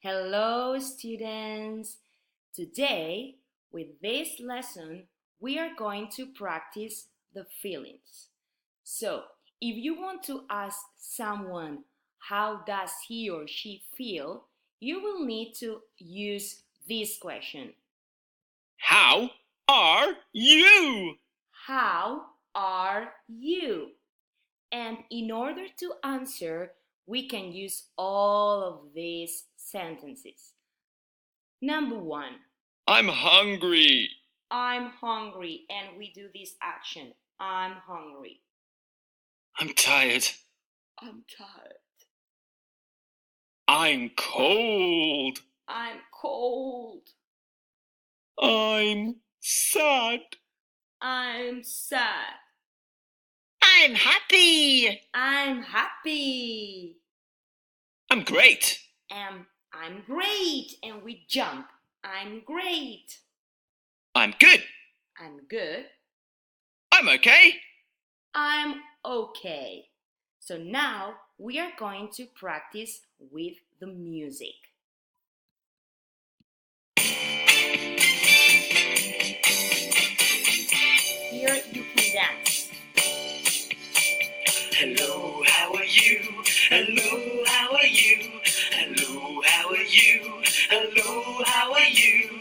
Hello, students! Today, with this lesson, we are going to practice the feelings. So, if you want to ask someone how does he or she feel, you will need to use this question. How are you? How are you? And in order to answer, we can use all of these sentences. Number one, I'm hungry. I'm hungry, and we do this action. I'm hungry. I'm tired. I'm tired. I'm cold. I'm cold. I'm sad. I'm sad. I'm happy. I'm happy. I'm great. And I'm great. And we jump. I'm great. I'm good. I'm good. I'm okay. I'm okay. So now we are going to practice with the music. Here you can dance. Hello, how are you? Hello, how are you? Hello, how are you? Hello, how are you?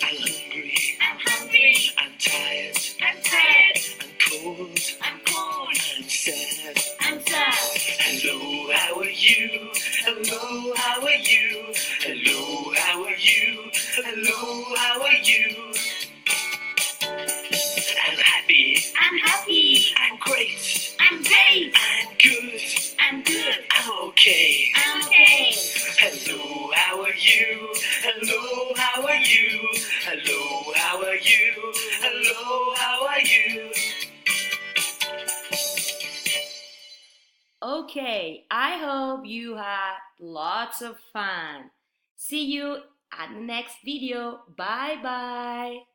I'm hungry. I'm hungry. I'm tired. I'm tired. I'm cold. I'm cold. I'm sad. I'm sad. Hello, how are you? Hello, how are you? Hello, how are you? Hello, how are you? I'm happy. I'm happy. I'm great. I'm great. I'm good. I'm good. I'm okay. I'm okay. Hello, how are you? Hello, how are you? Hello, how are you? Hello, how are you? Okay, I hope you had lots of fun. See you at the next video. Bye bye.